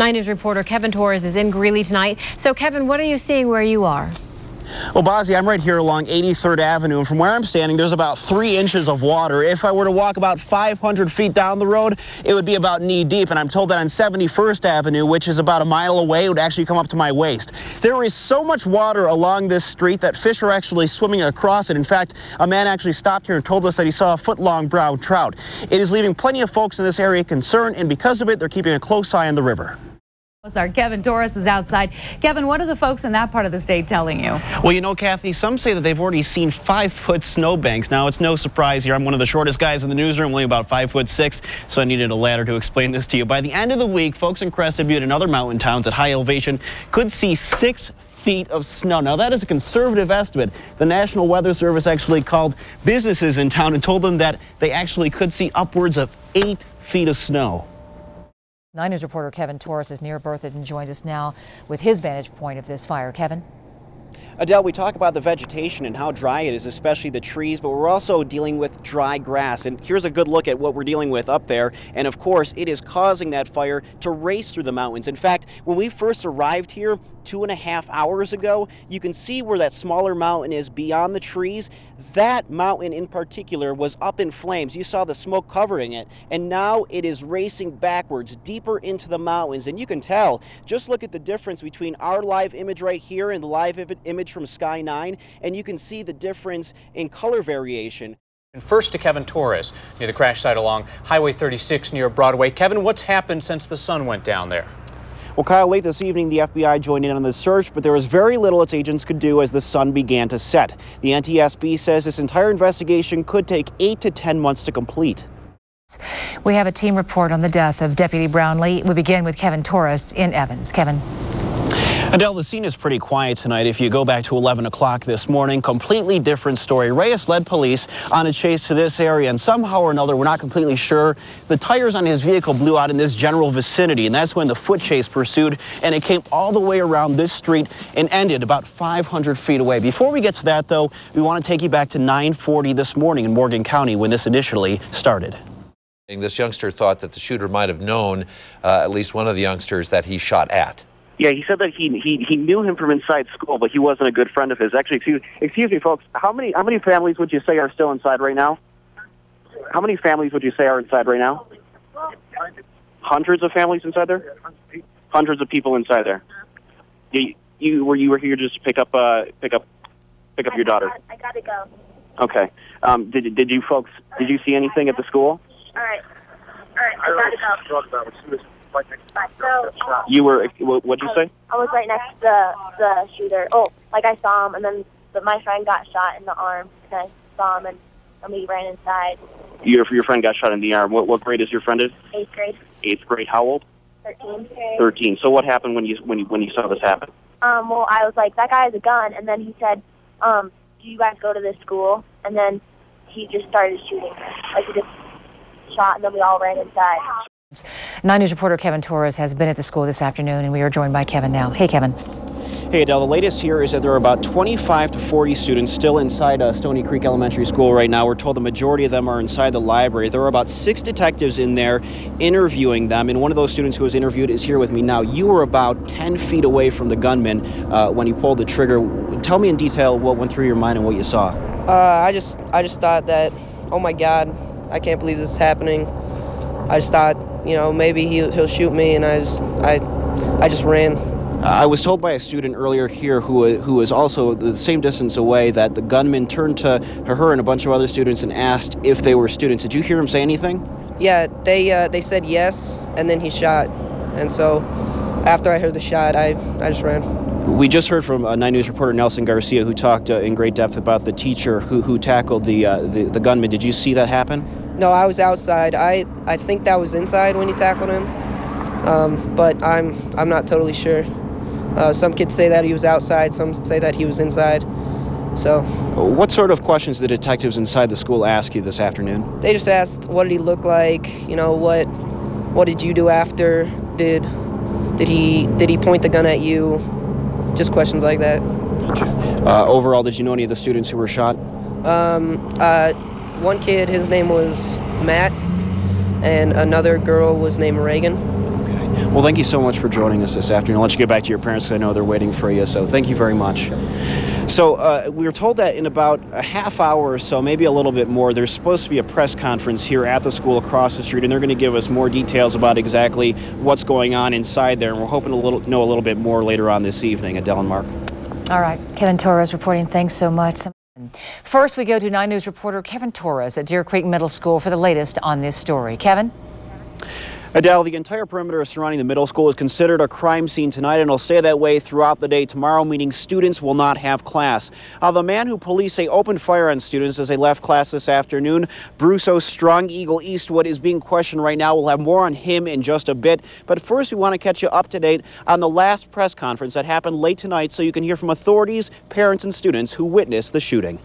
9 News reporter Kevin Torres is in Greeley tonight. So, Kevin, what are you seeing where you are? Well, Bozzy, I'm right here along 83rd Avenue, and from where I'm standing, there's about 3 inches of water. If I were to walk about 500 feet down the road, it would be about knee deep, and I'm told that on 71st Avenue, which is about a mile away, it would actually come up to my waist. There is so much water along this street that fish are actually swimming across it. In fact, a man actually stopped here and told us that he saw a foot-long brown trout. It is leaving plenty of folks in this area concerned, and because of it, they're keeping a close eye on the river. Our Kevin Torres is outside. Kevin, what are the folks in that part of the state telling you? Well, you know, Kathy, some say that they've already seen 5-foot snowbanks. Now, it's no surprise here. I'm one of the shortest guys in the newsroom, only about 5'6", so I needed a ladder to explain this to you. By the end of the week, folks in Crested Butte and other mountain towns at high elevation could see 6 feet of snow. Now, that is a conservative estimate. The National Weather Service actually called businesses in town and told them that they actually could see upwards of 8 feet of snow. 9 News reporter Kevin Torres is near Berthoud and joins us now with his vantage point of this fire. Kevin? Adele, we talk about the vegetation and how dry it is, especially the trees, but we're also dealing with dry grass. And here's a good look at what we're dealing with up there. And of course, it is causing that fire to race through the mountains. In fact, when we first arrived here 2.5 hours ago, you can see where that smaller mountain is beyond the trees. That mountain in particular was up in flames. You saw the smoke covering it, and now it is racing backwards deeper into the mountains. And you can tell, just look at the difference between our live image right here and the live image from Sky 9, and you can see the difference in color variation. And first to Kevin Torres near the crash site along Highway 36 near Broadway. Kevin, what's happened since the sun went down there? Well, Kyle, late this evening, the FBI joined in on the search, but there was very little its agents could do as the sun began to set. The NTSB says this entire investigation could take 8 to 10 months to complete. We have a team report on the death of Deputy Brownlee. We begin with Kevin Torres in Evans. Kevin? Adele, the scene is pretty quiet tonight. If you go back to 11 o'clock this morning, completely different story. Reyes led police on a chase to this area, and somehow or another, we're not completely sure, the tires on his vehicle blew out in this general vicinity, and that's when the foot chase pursued, and it came all the way around this street and ended about 500 feet away. Before we get to that, though, we want to take you back to 9:40 this morning in Morgan County when this initially started. This youngster thought that the shooter might have known, at least one of the youngsters, that he shot at. Yeah, he said that he knew him from inside school, but he wasn't a good friend of his. Actually, excuse me, folks. How many families would you say are still inside right now? How many families would you say are inside right now? Hundreds of families inside there. Hundreds of people inside there. You were here just to pick up your daughter. I gotta go. Okay. Did you see anything at the school? All right, I gotta go. You were, what'd you say? I was right next to the shooter. Oh, like I saw him, and then my friend got shot in the arm, and I saw him, and we ran inside. Your friend got shot in the arm. What grade is your friend in? 8th grade. 8th grade. How old? 13. 13. So what happened when you saw this happen? Well, I was like, that guy has a gun, and then he said, do you guys go to this school? And then he just started shooting. Like, he just shot, and then we all ran inside. 9 News reporter Kevin Torres has been at the school this afternoon, and we are joined by Kevin now. Hey, Kevin. Hey, Adele, the latest here is that there are about 25 to 40 students still inside Stony Creek Elementary School right now. We're told the majority of them are inside the library. There are about 6 detectives in there interviewing them, and one of those students who was interviewed is here with me now. You were about 10 feet away from the gunman when he pulled the trigger. Tell me in detail what went through your mind and what you saw. I just thought that, oh my God, I can't believe this is happening. I just thought, you know, maybe he'll shoot me, and I just ran. I was told by a student earlier here who was also the same distance away that the gunman turned to her and a bunch of other students and asked if they were students. Did you hear him say anything? Yeah, they said yes, and then he shot. And so after I heard the shot, I just ran. We just heard from 9 News reporter Nelson Garcia, who talked in great depth about the teacher who tackled the gunman. Did you see that happen? No, I was outside. I think that was inside when he tackled him, but I'm not totally sure. Some kids say that he was outside, some say that he was inside. So, what sort of questions did detectives inside the school ask you this afternoon? They just asked, what did he look like? You know, what did you do after? Did he point the gun at you? Just questions like that. Overall, did you know any of the students who were shot? One kid, his name was Matt, and another girl was named Reagan. Well, thank you so much for joining us this afternoon. I'll let you get back to your parents, 'cause I know they're waiting for you, so thank you very much. So we were told that in about a half hour or so, maybe a little bit more, there's supposed to be a press conference here at the school across the street, and they're going to give us more details about exactly what's going on inside there, and we're hoping to know a little bit more later on this evening. Adele and Mark. All right, Kevin Torres reporting. Thanks so much. First, we go to 9 News reporter Kevin Torres at Deer Creek Middle School for the latest on this story. Kevin? Adele, the entire perimeter surrounding the middle school is considered a crime scene tonight, and it'll stay that way throughout the day tomorrow, meaning students will not have class. The man who police say opened fire on students as they left class this afternoon, Bruce's Strong Eagle Eastwood, is being questioned right now. We'll have more on him in just a bit. But first, we want to catch you up to date on the last press conference that happened late tonight so you can hear from authorities, parents, and students who witnessed the shooting.